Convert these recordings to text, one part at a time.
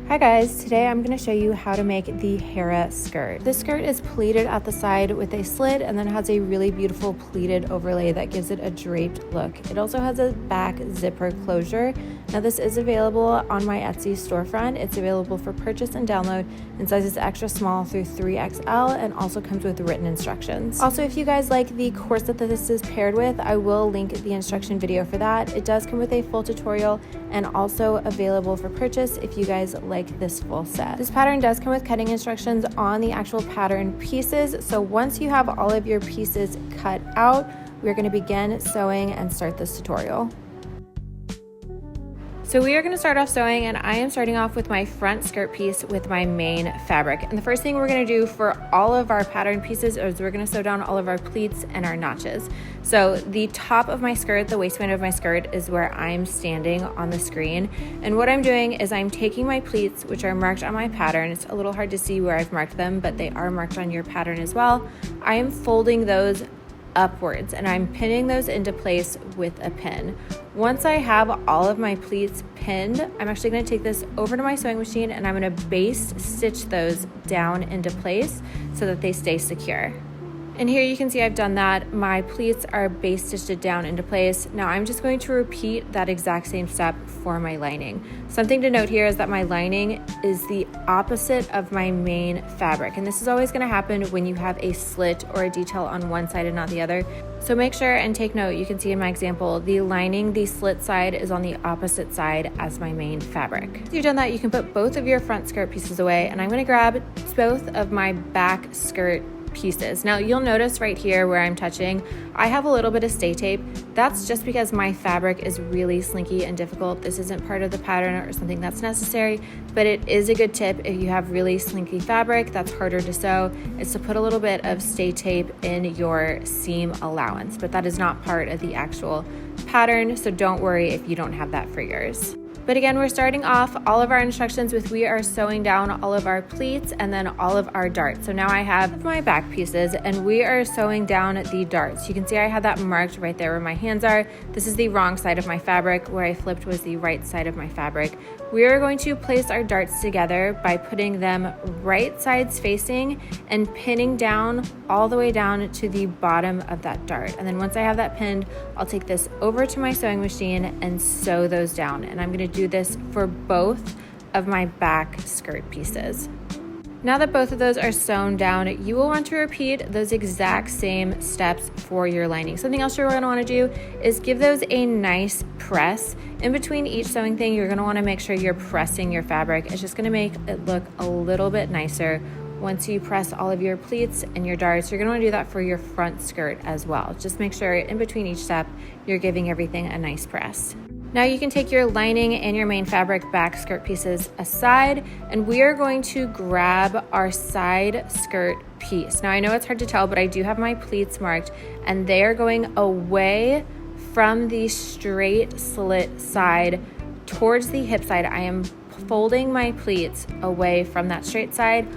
Hi guys, today I'm going to show you how to make the Hera skirt. This skirt is pleated at the side with a slit and then has a really beautiful pleated overlay that gives it a draped look. It also has a back zipper closure. Now this is available on my Etsy storefront. It's available for purchase and download in sizes extra small through 3XL and also comes with written instructions. Also, if you guys like the corset that this is paired with, I will link the instruction video for that. It does come with a full tutorial and also available for purchase if you guys like this full set. This pattern does come with cutting instructions on the actual pattern pieces. So once you have all of your pieces cut out, we're going to begin sewing and start this tutorial. So we are going to start off sewing, and I am starting off with my front skirt piece with my main fabric. And the first thing we're going to do for all of our pattern pieces is we're going to sew down all of our pleats and our notches. So the top of my skirt, the waistband of my skirt, is where I'm standing on the screen. And what I'm doing is I'm taking my pleats, which are marked on my pattern. It's a little hard to see where I've marked them, but they are marked on your pattern as well. I am folding those upwards and I'm pinning those into place with a pin. Once I have all of my pleats pinned, I'm actually going to take this over to my sewing machine and I'm going to baste stitch those down into place so that they stay secure. And here you can see I've done that. My pleats are baste stitched down into place. Now I'm just going to repeat that exact same step for my lining. Something to note here is that my lining is the opposite of my main fabric. And this is always gonna happen when you have a slit or a detail on one side and not the other. So make sure and take note, you can see in my example, the lining, the slit side is on the opposite side as my main fabric. Once you've done that, you can put both of your front skirt pieces away, and I'm gonna grab both of my back skirt pieces. Now you'll notice right here where I'm touching, I have a little bit of stay tape. That's just because my fabric is really slinky and difficult. This isn't part of the pattern or something that's necessary, but it is a good tip if you have really slinky fabric that's harder to sew, is to put a little bit of stay tape in your seam allowance, but that is not part of the actual pattern, so don't worry if you don't have that for yours. But again, we're starting off all of our instructions with we are sewing down all of our pleats and then all of our darts. So now I have my back pieces and we are sewing down the darts. You can see I have that marked right there where my hands are. This is the wrong side of my fabric. Where I flipped was the right side of my fabric. We are going to place our darts together by putting them right sides facing and pinning down all the way down to the bottom of that dart. And then once I have that pinned, I'll take this over to my sewing machine and sew those down. And I'm going to do this for both of my back skirt pieces. Now that both of those are sewn down, you will want to repeat those exact same steps for your lining. Something else you're going to want to do is give those a nice press. In between each sewing thing, you're going to want to make sure you're pressing your fabric. It's just going to make it look a little bit nicer. Once you press all of your pleats and your darts, you're going to want to do that for your front skirt as well. Just make sure in between each step, you're giving everything a nice press. Now you can take your lining and your main fabric back skirt pieces aside, and we are going to grab our side skirt piece. Now I know it's hard to tell, but I do have my pleats marked and they are going away from the straight slit side towards the hip side. I am folding my pleats away from that straight side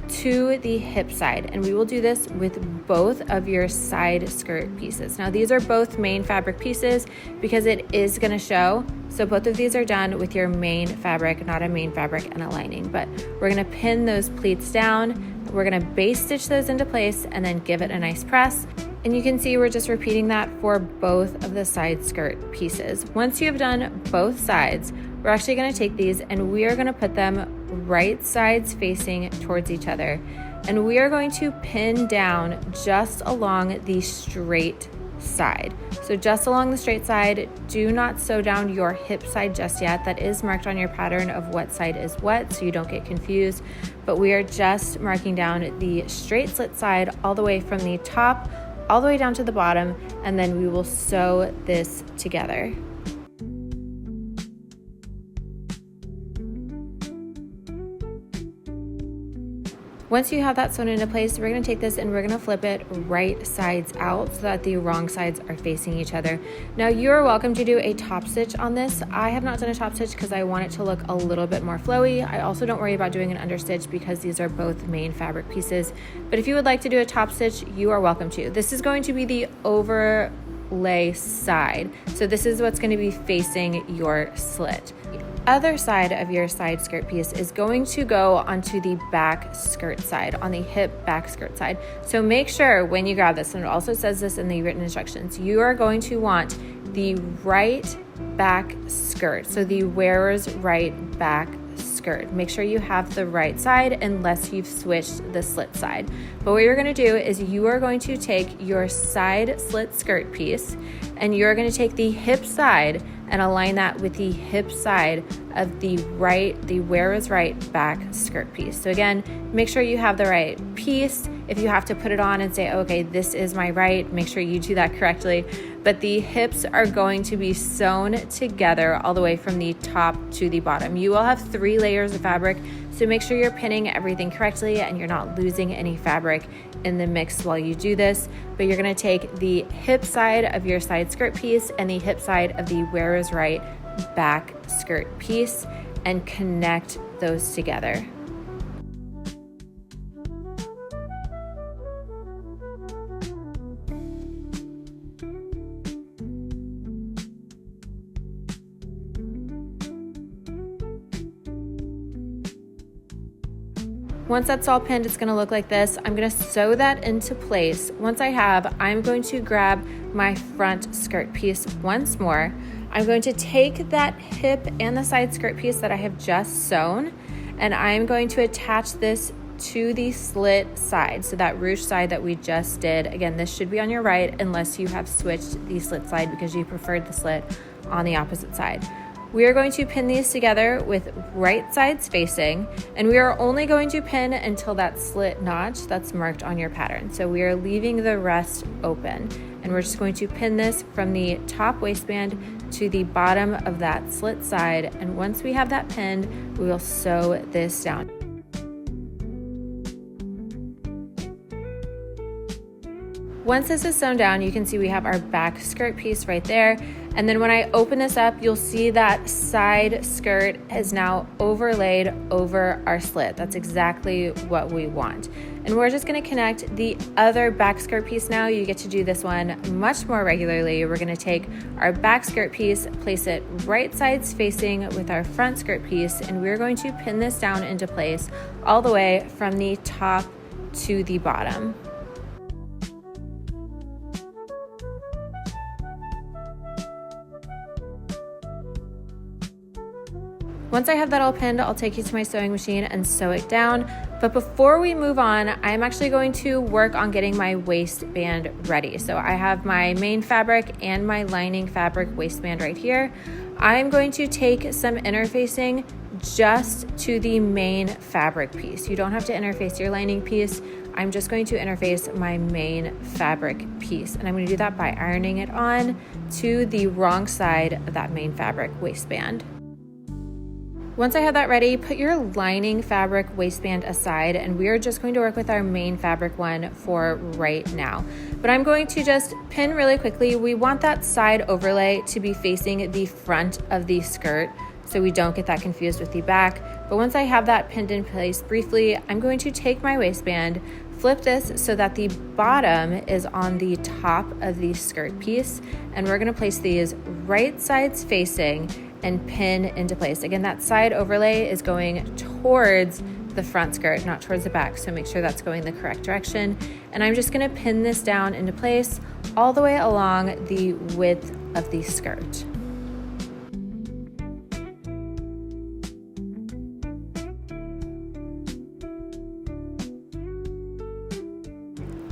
to the hip side, and we will do this with both of your side skirt pieces. Now these are both main fabric pieces because it is going to show, so both of these are done with your main fabric, not a main fabric and a lining. But we're going to pin those pleats down, we're going to baste stitch those into place and then give it a nice press. And you can see we're just repeating that for both of the side skirt pieces. Once you have done both sides, we're actually going to take these and we are going to put them right sides facing towards each other. And we are going to pin down just along the straight side. So just along the straight side, do not sew down your hip side just yet. That is marked on your pattern of what side is what, so you don't get confused. But we are just marking down the straight slit side all the way from the top all the way down to the bottom, and then we will sew this together. Once you have that sewn into place, we're going to take this and we're going to flip it right sides out so that the wrong sides are facing each other. Now you're welcome to do a top stitch on this. I have not done a top stitch because I want it to look a little bit more flowy. I also don't worry about doing an understitch because these are both main fabric pieces. But if you would like to do a top stitch, you are welcome to. This is going to be the overlay side. So this is what's going to be facing your slit. other side of your side skirt piece is going to go onto the back skirt side, on the hip back skirt side. So make sure when you grab this, and it also says this in the written instructions, you are going to want the right back skirt. So the wearer's right back skirt. Make sure you have the right side unless you've switched the slit side. But what you're going to do is you are going to take your side slit skirt piece and you're going to take the hip side and align that with the hip side of the wearer's right back skirt piece. So again, make sure you have the right piece. If you have to put it on and say, okay, this is my right, make sure you do that correctly. But the hips are going to be sewn together all the way from the top to the bottom. You will have 3 layers of fabric, so make sure you're pinning everything correctly and you're not losing any fabric in the mix while you do this. But you're gonna take the hip side of your side skirt piece and the hip side of the wearer's right back skirt piece and connect those together. Once that's all pinned, it's gonna look like this. I'm gonna sew that into place. Once I have, I'm going to grab my front skirt piece once more. I'm going to take that hip and the side skirt piece that I have just sewn, and I'm going to attach this to the slit side, so that ruche side that we just did. Again, this should be on your right unless you have switched the slit side because you preferred the slit on the opposite side. We are going to pin these together with right sides facing, and we are only going to pin until that slit notch that's marked on your pattern. So we are leaving the rest open, and we're just going to pin this from the top waistband to the bottom of that slit side. And once we have that pinned, we will sew this down. Once this is sewn down, you can see we have our back skirt piece right there. And then when I open this up, you'll see that side skirt is now overlaid over our slit. That's exactly what we want. And we're just gonna connect the other back skirt piece now. You get to do this one much more regularly. We're gonna take our back skirt piece, place it right sides facing with our front skirt piece, and we're going to pin this down into place all the way from the top to the bottom. Once I have that all pinned, I'll take you to my sewing machine and sew it down. But before we move on, I'm actually going to work on getting my waistband ready. So I have my main fabric and my lining fabric waistband right here. I'm going to take some interfacing just to the main fabric piece. You don't have to interface your lining piece. I'm just going to interface my main fabric piece. And I'm going to do that by ironing it on to the wrong side of that main fabric waistband. Once I have that ready, put your lining fabric waistband aside, and we are just going to work with our main fabric one for right now. But I'm going to just pin really quickly. We want that side overlay to be facing the front of the skirt so we don't get that confused with the back. But once I have that pinned in place briefly, I'm going to take my waistband, flip this so that the bottom is on the top of the skirt piece, and we're gonna place these right sides facing and pin into place. Again, that side overlay is going towards the front skirt, not towards the back, so make sure that's going the correct direction. And I'm just gonna pin this down into place all the way along the width of the skirt.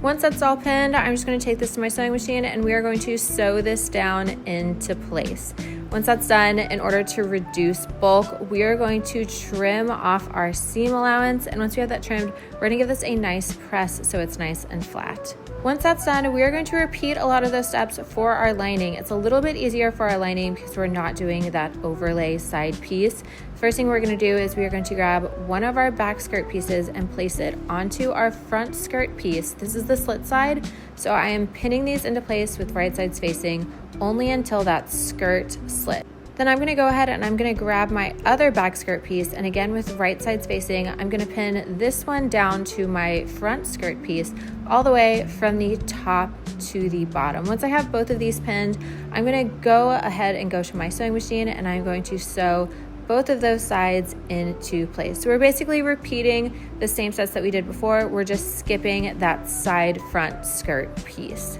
Once that's all pinned, I'm just going to take this to my sewing machine and we are going to sew this down into place. Once that's done, in order to reduce bulk, we are going to trim off our seam allowance. And once we have that trimmed, we're going to give this a nice press so it's nice and flat. Once that's done, we are going to repeat a lot of those steps for our lining. It's a little bit easier for our lining because we're not doing that overlay side piece. First thing we're going to do is we are going to grab one of our back skirt pieces and place it onto our front skirt piece. This is the slit side, so I am pinning these into place with right sides facing only until that skirt slit. Then I'm going to go ahead and I'm going to grab my other back skirt piece, and again with right sides facing, I'm going to pin this one down to my front skirt piece all the way from the top to the bottom. Once I have both of these pinned, I'm going to go ahead and go to my sewing machine and I'm going to sew both of those sides into place. So we're basically repeating the same steps that we did before. We're just skipping that side front skirt piece.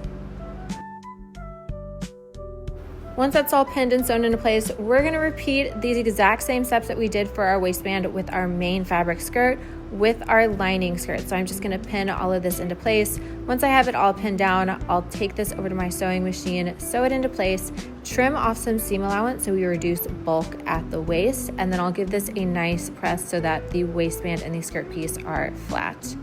Once that's all pinned and sewn into place, we're gonna repeat these exact same steps that we did for our waistband with our main fabric skirt with our lining skirt. So I'm just gonna pin all of this into place. Once I have it all pinned down, I'll take this over to my sewing machine, sew it into place, trim off some seam allowance so we reduce bulk at the waist, and then I'll give this a nice press so that the waistband and the skirt piece are flat.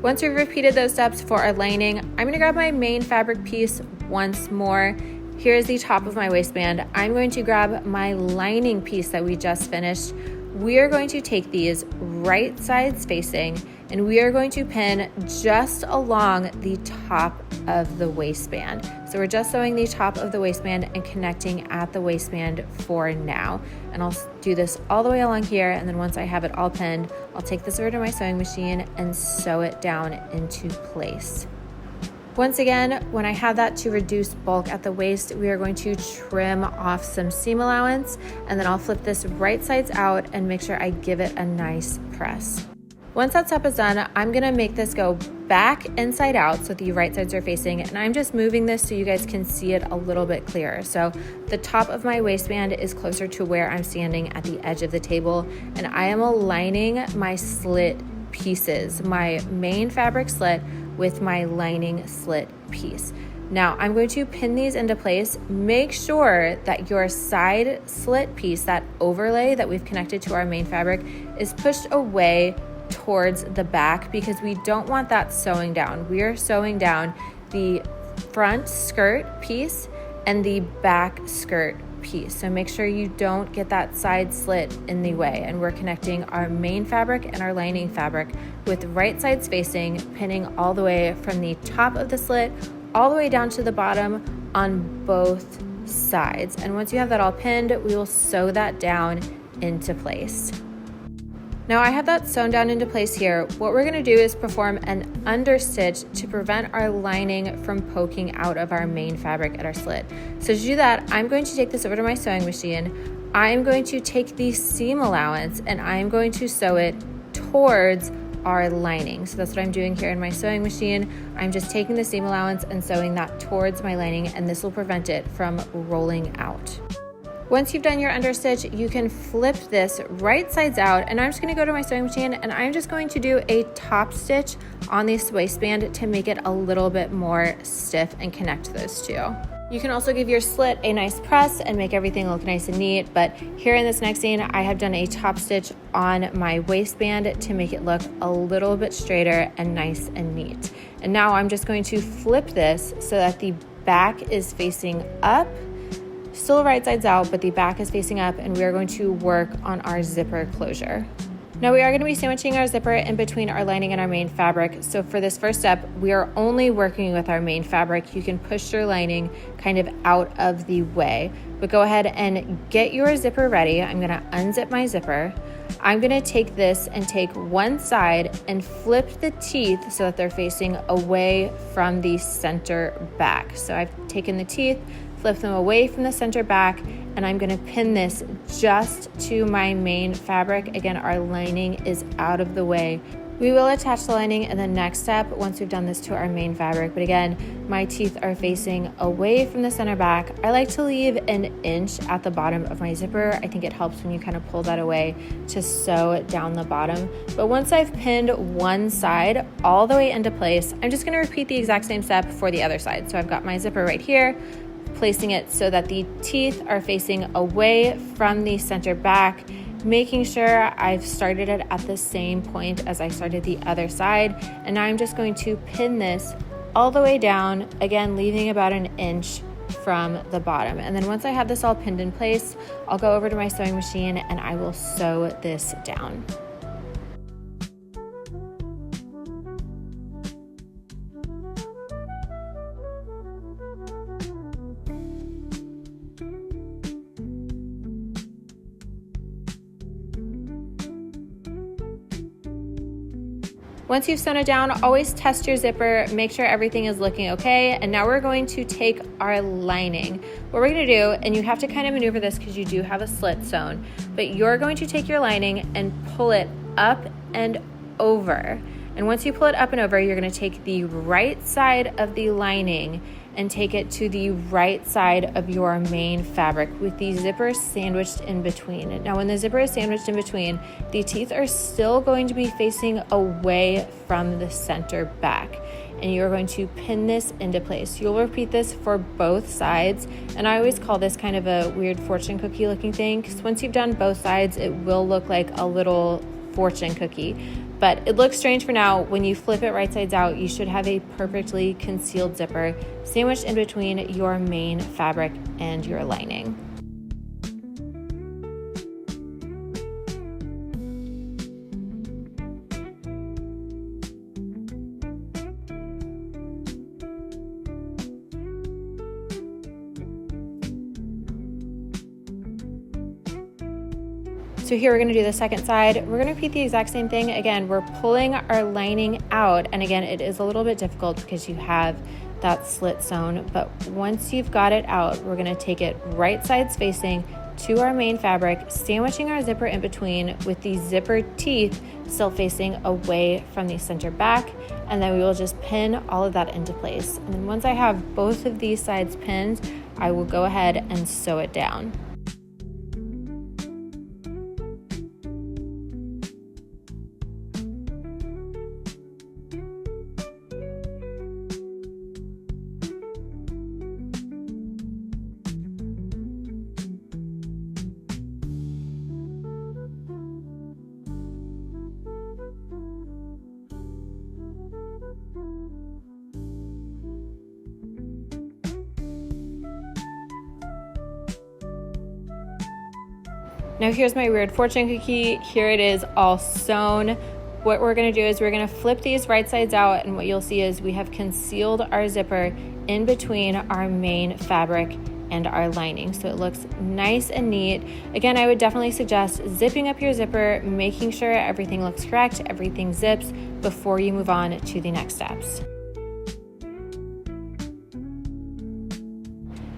Once we've repeated those steps for our lining, I'm gonna grab my main fabric piece once more. Here's the top of my waistband. I'm going to grab my lining piece that we just finished. We are going to take these right sides facing, and we are going to pin just along the top of the waistband. So we're just sewing the top of the waistband and connecting at the waistband for now. And I'll do this all the way along here, and then once I have it all pinned, I'll take this over to my sewing machine and sew it down into place. Once again, when I have that to reduce bulk at the waist, we are going to trim off some seam allowance, and then I'll flip this right sides out and make sure I give it a nice press. Once that step is done, I'm gonna make this go back inside out so the right sides are facing, and I'm just moving this so you guys can see it a little bit clearer. So the top of my waistband is closer to where I'm standing at the edge of the table, and I am aligning my slit pieces, my main fabric slit with my lining slit piece. Now I'm going to pin these into place. Make sure that your side slit piece, that overlay that we've connected to our main fabric, is pushed away towards the back because we don't want that sewing down. We are sewing down the front skirt piece and the back skirt piece. So make sure you don't get that side slit in the way. And we're connecting our main fabric and our lining fabric with right sides facing, pinning all the way from the top of the slit all the way down to the bottom on both sides. And once you have that all pinned, we will sew that down into place. Now I have that sewn down into place here. What we're gonna do is perform an understitch to prevent our lining from poking out of our main fabric at our slit. So to do that, I'm going to take this over to my sewing machine. I'm going to take the seam allowance and I'm going to sew it towards our lining. So that's what I'm doing here in my sewing machine. I'm just taking the seam allowance and sewing that towards my lining, and this will prevent it from rolling out. Once you've done your understitch, you can flip this right sides out, and I'm just gonna go to my sewing machine and I'm just going to do a top stitch on this waistband to make it a little bit more stiff and connect those two. You can also give your slit a nice press and make everything look nice and neat, but here in this next scene, I have done a top stitch on my waistband to make it look a little bit straighter and nice and neat. And now I'm just going to flip this so that the back is facing up, still right sides out, but the back is facing up, and we are going to work on our zipper closure. Now we are going to be sandwiching our zipper in between our lining and our main fabric. So for this first step, we are only working with our main fabric. You can push your lining kind of out of the way, but go ahead and get your zipper ready. I'm going to unzip my zipper. I'm going to take this and take one side and flip the teeth so that they're facing away from the center back. So I've taken the teeth, flip them away from the center back, and I'm gonna pin this just to my main fabric. Again, our lining is out of the way. We will attach the lining in the next step once we've done this to our main fabric, but again, my teeth are facing away from the center back. I like to leave an inch at the bottom of my zipper. I think it helps when you kind of pull that away to sew down the bottom. But once I've pinned one side all the way into place, I'm just gonna repeat the exact same step for the other side. So I've got my zipper right here, placing it so that the teeth are facing away from the center back, making sure I've started it at the same point as I started the other side. And now I'm just going to pin this all the way down, again, leaving about an inch from the bottom. And then once I have this all pinned in place, I'll go over to my sewing machine and I will sew this down. Once you've sewn it down, always test your zipper, make sure everything is looking okay. And now we're going to take our lining. What we're gonna do, and you have to kind of maneuver this because you do have a slit sewn, but you're going to take your lining and pull it up and over. And once you pull it up and over, you're gonna take the right side of the lining and take it to the right side of your main fabric with the zipper sandwiched in between. Now, when the zipper is sandwiched in between, the teeth are still going to be facing away from the center back. And you're going to pin this into place. You'll repeat this for both sides. And I always call this kind of a weird fortune cookie looking thing, because once you've done both sides, it will look like a little fortune cookie. But it looks strange for now. When you flip it right sides out, you should have a perfectly concealed zipper sandwiched in between your main fabric and your lining. So here we're gonna do the second side. We're gonna repeat the exact same thing. Again, we're pulling our lining out. And again, it is a little bit difficult because you have that slit sewn, but once you've got it out, we're gonna take it right sides facing to our main fabric, sandwiching our zipper in between with the zipper teeth still facing away from the center back. And then we will just pin all of that into place. And then once I have both of these sides pinned, I will go ahead and sew it down. Now here's my weird fortune cookie. Here it is all sewn. What we're gonna do is we're gonna flip these right sides out, and what you'll see is we have concealed our zipper in between our main fabric and our lining. So it looks nice and neat. Again, I would definitely suggest zipping up your zipper, making sure everything looks correct, everything zips before you move on to the next steps.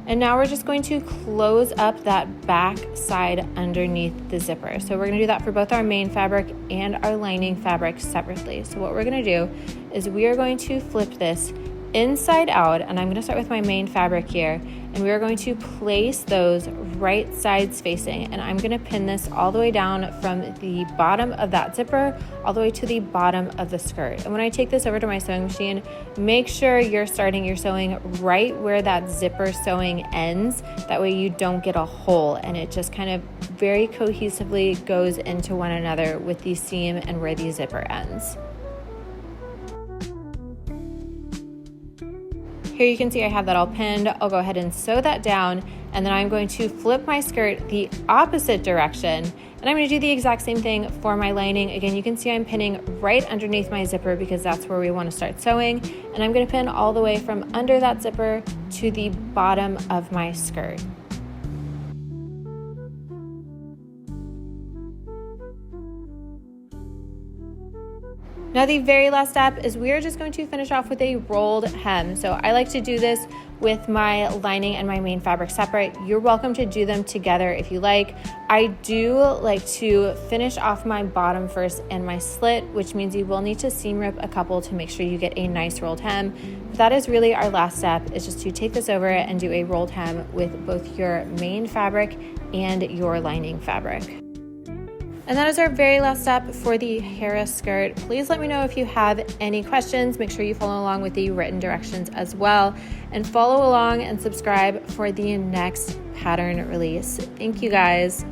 And now we're just going to close up that back side underneath the zipper. So we're gonna do that for both our main fabric and our lining fabric separately. So what we're gonna do is we are going to flip this inside out, and I'm gonna start with my main fabric here, and we are going to place those right sides facing, and I'm gonna pin this all the way down from the bottom of that zipper all the way to the bottom of the skirt. And when I take this over to my sewing machine, make sure you're starting your sewing right where that zipper sewing ends. That way you don't get a hole, and it just kind of very cohesively goes into one another with the seam and where the zipper ends. Here you can see I have that all pinned. I'll go ahead and sew that down, and then I'm going to flip my skirt the opposite direction, and I'm going to do the exact same thing for my lining. Again, you can see I'm pinning right underneath my zipper because that's where we want to start sewing, and I'm going to pin all the way from under that zipper to the bottom of my skirt. Now the very last step is we are just going to finish off with a rolled hem. So I like to do this with my lining and my main fabric separate. You're welcome to do them together if you like. I do like to finish off my bottom first and my slit, which means you will need to seam rip a couple to make sure you get a nice rolled hem. But that is really our last step, is just to take this over and do a rolled hem with both your main fabric and your lining fabric. And that is our very last step for the Hera skirt. Please let me know if you have any questions. Make sure you follow along with the written directions as well, and follow along and subscribe for the next pattern release. Thank you guys.